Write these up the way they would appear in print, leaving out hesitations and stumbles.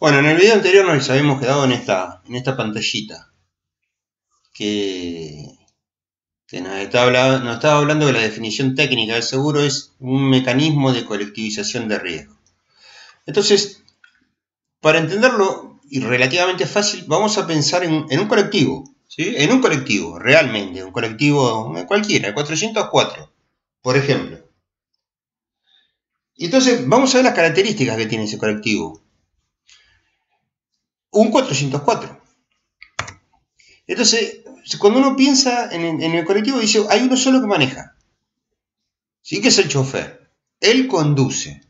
Bueno, en el video anterior nos habíamos quedado en esta pantallita que nos estaba hablando de la definición técnica del seguro es un mecanismo de colectivización de riesgo. Entonces, para entenderlo y relativamente fácil, vamos a pensar en un colectivo, ¿sí? En un colectivo, realmente, un colectivo cualquiera, el 404, por ejemplo. Y entonces, vamos a ver las características que tiene ese colectivo. Un 404. Entonces, cuando uno piensa en el colectivo, dice, hay uno solo que maneja, ¿sí? Que es el chofer. Él conduce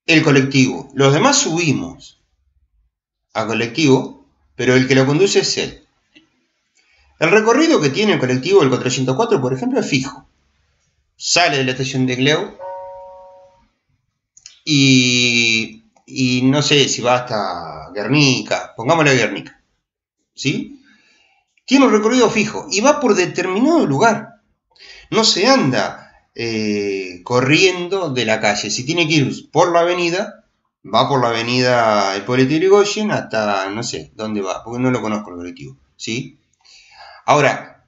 el colectivo. Los demás subimos al colectivo, pero el que lo conduce es él. El recorrido que tiene el colectivo del 404, por ejemplo, es fijo. Sale de la estación de Gleu y no sé si va hasta Guernica, pongámosle Guernica, ¿sí? Tiene un recorrido fijo y va por determinado lugar. No se anda corriendo de la calle. Si tiene que ir por la avenida, va por la avenida Hipólito Yrigoyen hasta no sé dónde va, porque no lo conozco el colectivo, ¿sí? Ahora,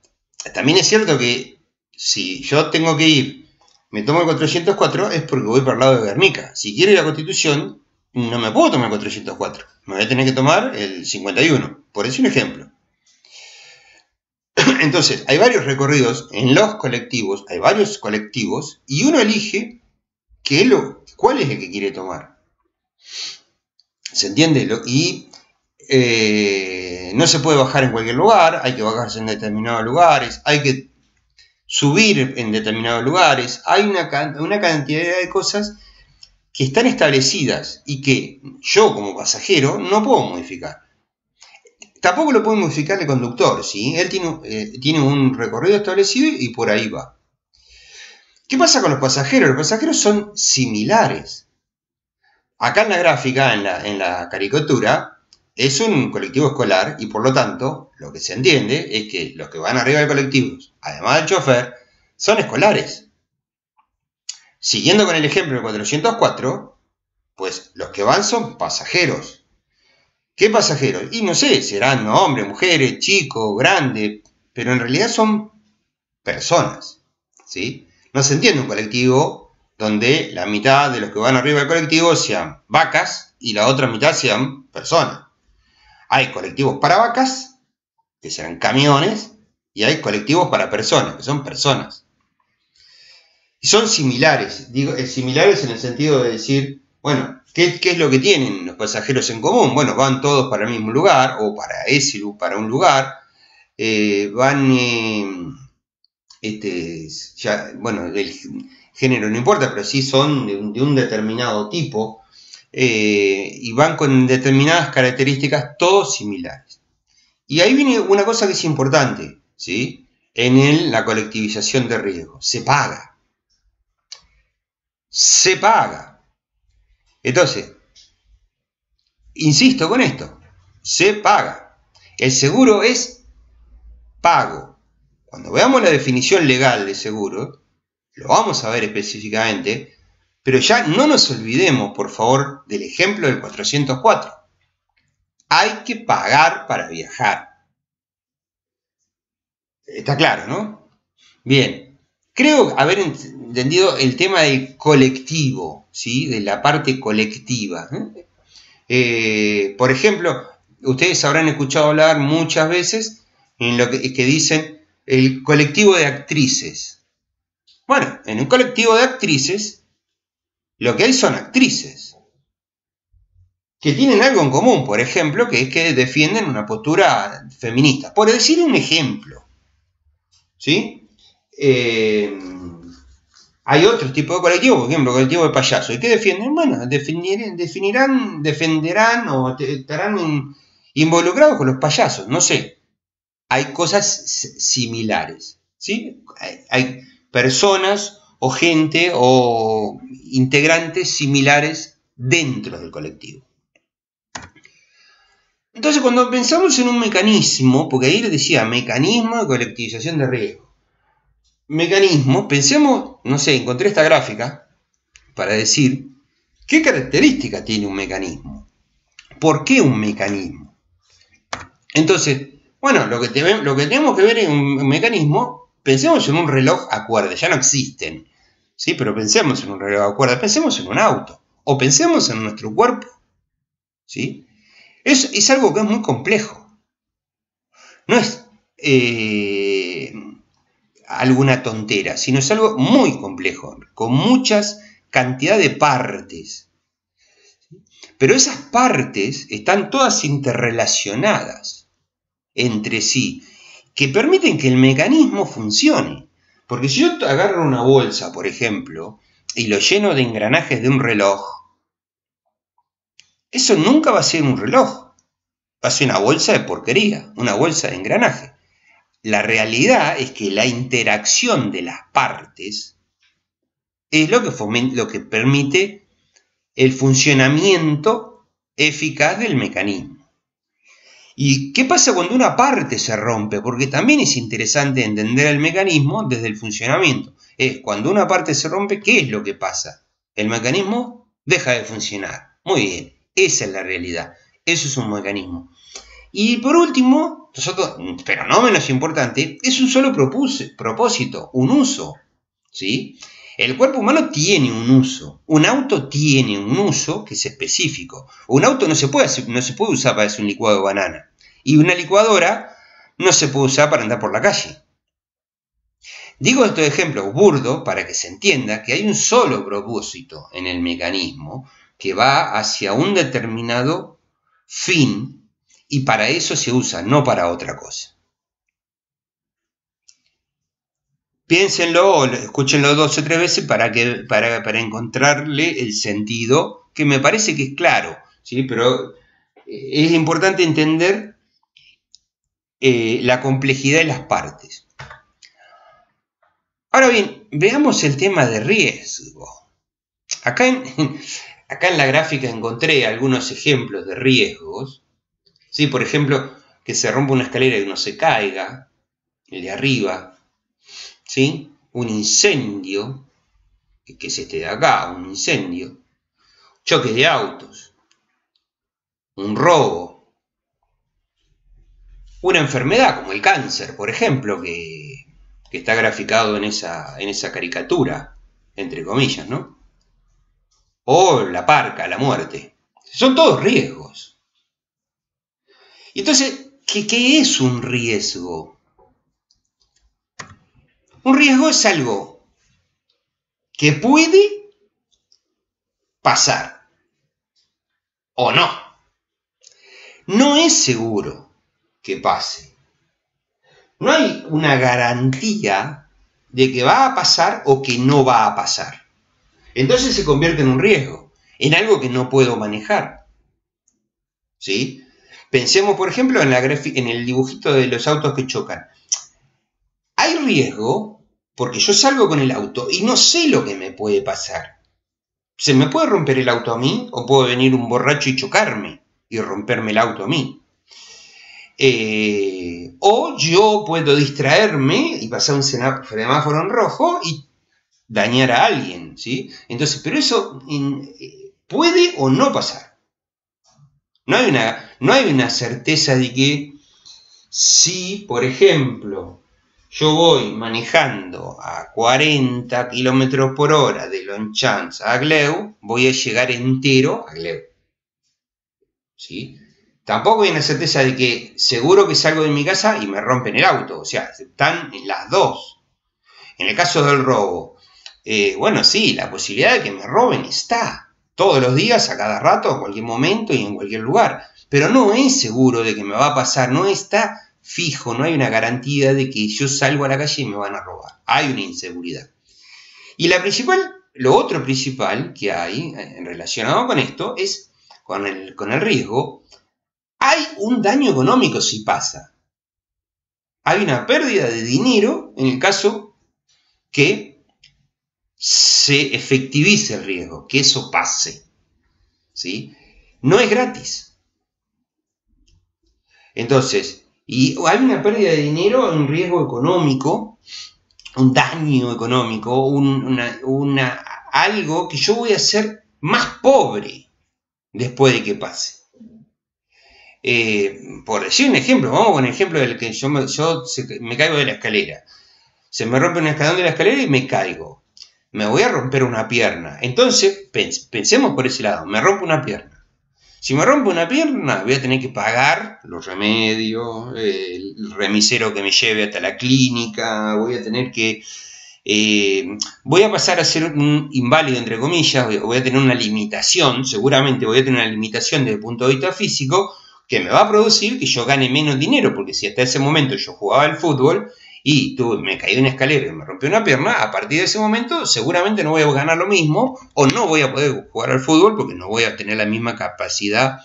también es cierto que si yo tengo que ir, me tomo el 404, es porque voy para el lado de Guernica. Si quiero ir a Constitución, no me puedo tomar el 404. Me voy a tener que tomar el 51. Por eso un ejemplo. Entonces, hay varios recorridos en los colectivos, hay varios colectivos, y uno elige cuál es el que quiere tomar. ¿Se entiende? Y no se puede bajar en cualquier lugar, hay que bajarse en determinados lugares, hay que subir en determinados lugares, hay una cantidad de cosas que están establecidas y que yo como pasajero no puedo modificar. Tampoco lo puede modificar el conductor, ¿sí? Él tiene un recorrido establecido y por ahí va. ¿Qué pasa con los pasajeros? Los pasajeros son similares. Acá en la gráfica, en la caricatura, es un colectivo escolar y por lo tanto, lo que se entiende es que los que van arriba del colectivo, además del chofer, son escolares. Siguiendo con el ejemplo del 404, pues los que van son pasajeros. ¿Qué pasajeros? Y no sé, serán hombres, mujeres, chicos, grandes, pero en realidad son personas, ¿sí? No se entiende un colectivo donde la mitad de los que van arriba del colectivo sean vacas y la otra mitad sean personas. Hay colectivos para vacas, que serán camiones, y hay colectivos para personas, que son personas. Y son similares, digo, similares en el sentido de decir, bueno, ¿qué es lo que tienen los pasajeros en común? Bueno, van todos para el mismo lugar, o para un lugar, bueno, el género no importa, pero sí son de un determinado tipo, y van con determinadas características, todos similares. Y ahí viene una cosa que es importante, ¿sí? En la colectivización de riesgo, se paga. Se paga. Entonces, insisto con esto, se paga. El seguro es pago. Cuando veamos la definición legal de seguro, lo vamos a ver específicamente, pero ya no nos olvidemos, por favor, del ejemplo del 404. Hay que pagar para viajar. Está claro, ¿no? Bien, creo haber entendido el tema del colectivo, ¿sí? De la parte colectiva. Por ejemplo, ustedes habrán escuchado hablar muchas veces en lo que dicen el colectivo de actrices. Bueno, en un colectivo de actrices, lo que hay son actrices que tienen algo en común, por ejemplo, que es que defienden una postura feminista. Por decir un ejemplo, ¿sí? Hay otros tipos de colectivos, por ejemplo, colectivo de payasos. ¿Y qué defienden? Bueno, defenderán o estarán involucrados con los payasos, no sé. Hay cosas similares, ¿sí? Hay personas o gente o integrantes similares dentro del colectivo. Entonces, cuando pensamos en un mecanismo, porque ahí les decía, mecanismo de colectivización de riesgo. Mecanismo, pensemos, no sé, encontré esta gráfica para decir qué características tiene un mecanismo. ¿Por qué un mecanismo? Entonces, bueno, lo que tenemos que ver en un mecanismo, pensemos en un reloj a cuerda, ya no existen, ¿sí? Pero pensemos en un reloj a cuerda, pensemos en un auto, o pensemos en nuestro cuerpo, ¿sí? Es algo que es muy complejo. No es alguna tontera, sino es algo muy complejo, con muchas cantidad de partes. Pero esas partes están todas interrelacionadas entre sí, que permiten que el mecanismo funcione. Porque si yo agarro una bolsa, por ejemplo, y lo lleno de engranajes de un reloj, eso nunca va a ser un reloj. Va a ser una bolsa de porquería, una bolsa de engranaje. La realidad es que la interacción de las partes es lo que permite el funcionamiento eficaz del mecanismo. ¿Y qué pasa cuando una parte se rompe? Porque también es interesante entender el mecanismo desde el funcionamiento. Cuando una parte se rompe, ¿qué es lo que pasa? El mecanismo deja de funcionar. Muy bien, esa es la realidad. Eso es un mecanismo. Y por último, pero no menos importante, es un solo propósito, un uso, ¿sí? El cuerpo humano tiene un uso, un auto tiene un uso que es específico. Un auto no se puede usar para hacer un licuado de banana, y una licuadora no se puede usar para andar por la calle. Digo estos ejemplos burdos para que se entienda que hay un solo propósito en el mecanismo que va hacia un determinado fin, y para eso se usa, no para otra cosa. Piénsenlo o escúchenlo 2 o 3 veces para encontrarle el sentido, que me parece que es claro, ¿sí? Pero es importante entender la complejidad de las partes. Ahora bien, veamos el tema de riesgo. Acá en la gráfica encontré algunos ejemplos de riesgos. ¿Sí? Por ejemplo, que se rompa una escalera y uno se caiga, el de arriba. ¿Sí? Un incendio, que es este de acá, un incendio, choque de autos, un robo, una enfermedad como el cáncer, por ejemplo, que está graficado en esa caricatura, entre comillas, ¿no? O la parca, la muerte. Son todos riesgos. Entonces, ¿qué es un riesgo? Un riesgo es algo que puede pasar o no. No es seguro que pase. No hay una garantía de que va a pasar o que no va a pasar. Entonces se convierte en un riesgo, en algo que no puedo manejar. ¿Sí? Pensemos, por ejemplo, en el dibujito de los autos que chocan. Hay riesgo porque yo salgo con el auto y no sé lo que me puede pasar. ¿Se me puede romper el auto a mí? ¿O puede venir un borracho y chocarme y romperme el auto a mí? O yo puedo distraerme y pasar un semáforo en rojo y dañar a alguien, ¿sí? Entonces, pero eso puede o no pasar. No hay una certeza de que si, por ejemplo, yo voy manejando a 40 km por hora de Longchamps a Gleu, voy a llegar entero a Gleu, ¿sí? Tampoco hay una certeza de que seguro que salgo de mi casa y me rompen el auto. O sea, están en las dos. En el caso del robo, bueno, sí, la posibilidad de que me roben está. Todos los días, a cada rato, en cualquier momento y en cualquier lugar. Pero no es seguro de que me va a pasar, no está fijo, no hay una garantía de que yo salgo a la calle y me van a robar. Hay una inseguridad. Y lo otro principal que hay relacionado con esto es con el riesgo. Hay un daño económico si pasa. Hay una pérdida de dinero en el caso que se efectivice el riesgo, que eso pase. ¿Sí? No es gratis. Entonces, y hay una pérdida de dinero, un riesgo económico, un daño económico, algo que yo voy a ser más pobre después de que pase. Por decir un ejemplo, vamos con el ejemplo del que yo me caigo de la escalera. Se me rompe un escalón de la escalera y me caigo. Me voy a romper una pierna. Entonces, pensemos por ese lado, me rompo una pierna. Si me rompo una pierna, voy a tener que pagar los remedios, el remisero que me lleve hasta la clínica, voy a tener que... voy a pasar a ser un inválido, entre comillas, voy a tener una limitación, seguramente voy a tener una limitación desde el punto de vista físico, que me va a producir que yo gane menos dinero, porque si hasta ese momento yo jugaba al fútbol y me caí de una escalera y me rompí una pierna, a partir de ese momento seguramente no voy a ganar lo mismo o no voy a poder jugar al fútbol porque no voy a tener la misma capacidad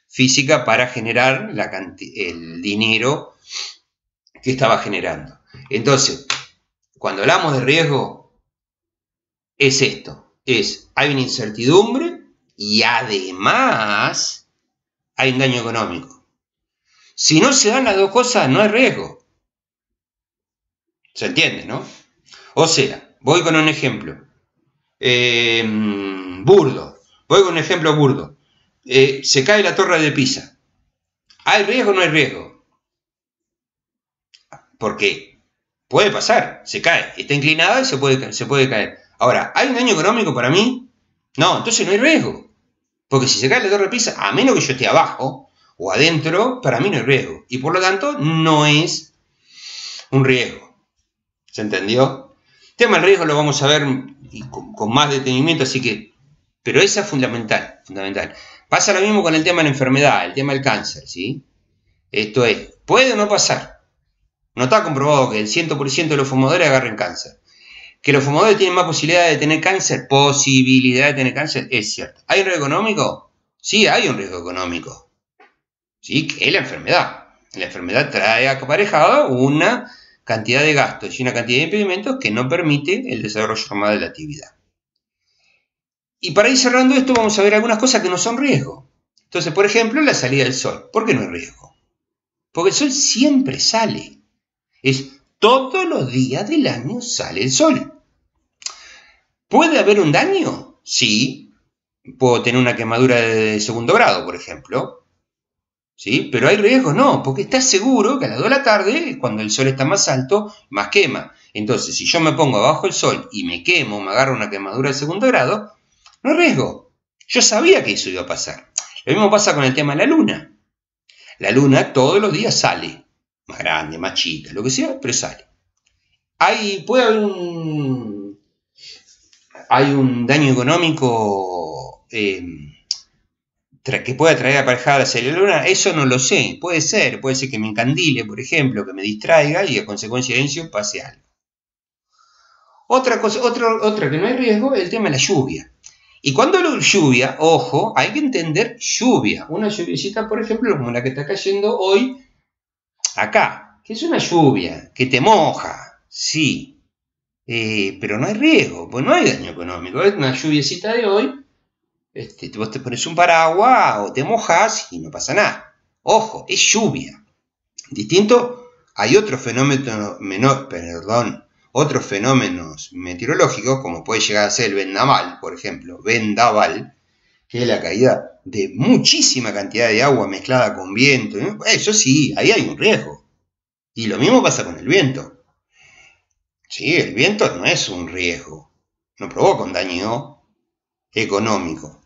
física para generar el dinero que estaba generando. Entonces, cuando hablamos de riesgo, es esto, hay una incertidumbre y además hay un daño económico. Si no se dan las dos cosas, no hay riesgo. ¿Se entiende, no? O sea, voy con un ejemplo burdo. Se cae la torre de Pisa. ¿Hay riesgo o no hay riesgo? Porque puede pasar, se cae, está inclinada y se puede caer. Ahora, ¿hay un daño económico para mí? No, entonces no hay riesgo. Porque si se cae la torre de Pisa, a menos que yo esté abajo o adentro, para mí no hay riesgo. Y por lo tanto, no es un riesgo. ¿Se entendió? El tema del riesgo lo vamos a ver con más detenimiento, así que... Pero esa es fundamental. Pasa lo mismo con el tema de la enfermedad, el tema del cáncer, ¿sí? Esto es, ¿puede o no pasar? No está comprobado que el 100% de los fumadores agarren cáncer. ¿Que los fumadores tienen más posibilidad de tener cáncer? Posibilidad de tener cáncer, es cierto. ¿Hay un riesgo económico? Sí, hay un riesgo económico. ¿Sí? Que es la enfermedad. La enfermedad trae aparejado una cantidad de gastos y una cantidad de impedimentos que no permite el desarrollo normal de la actividad. Y para ir cerrando esto vamos a ver algunas cosas que no son riesgo. Entonces, por ejemplo, la salida del sol. ¿Por qué no es riesgo? Porque el sol siempre sale. Todos los días del año sale el sol. ¿Puede haber un daño? Sí. Puedo tener una quemadura de segundo grado, por ejemplo. ¿Sí? Pero hay riesgo, no, porque estás seguro que a las 2 de la tarde, cuando el sol está más alto, más quema. Entonces, si yo me pongo abajo del sol y me quemo, me agarro una quemadura de segundo grado, no hay riesgo. Yo sabía que eso iba a pasar. Lo mismo pasa con el tema de la luna. La luna todos los días sale. Más grande, más chica, lo que sea, pero sale. Puede haber hay un daño económico que pueda traer aparejada hacia la luna, eso no lo sé. Puede ser que me encandile, por ejemplo, que me distraiga y a consecuencia de eso pase algo. Otra que no hay riesgo es el tema de la lluvia. Y cuando hablo de lluvia, ojo, hay que entender lluvia. Una lluviecita, por ejemplo, como la que está cayendo hoy acá, que es una lluvia que te moja, sí, pero no hay riesgo, pues no hay daño económico. Es una lluviecita de hoy, vos te pones un paraguas o te mojas y no pasa nada. Ojo, es lluvia. Distinto, hay otros fenómenos meteorológicos, como puede llegar a ser el vendaval, por ejemplo, que es la caída de muchísima cantidad de agua mezclada con viento. Eso sí, ahí hay un riesgo. Y lo mismo pasa con el viento. Sí, el viento no es un riesgo, no provoca un daño económico,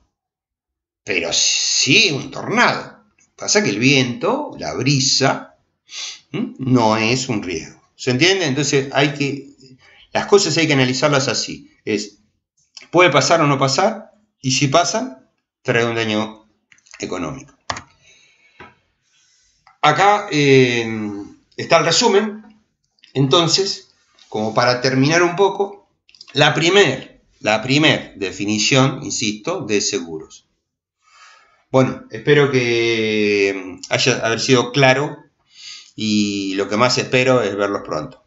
pero sí un tornado. Pasa que el viento, la brisa, no es un riesgo. ¿Se entiende? Entonces las cosas hay que analizarlas así. ¿Puede pasar o no pasar? Y si pasa, trae un daño económico. Acá está el resumen. Entonces, como para terminar un poco, la primer definición, insisto, de seguros. Bueno, espero que haber sido claro y lo que más espero es verlos pronto.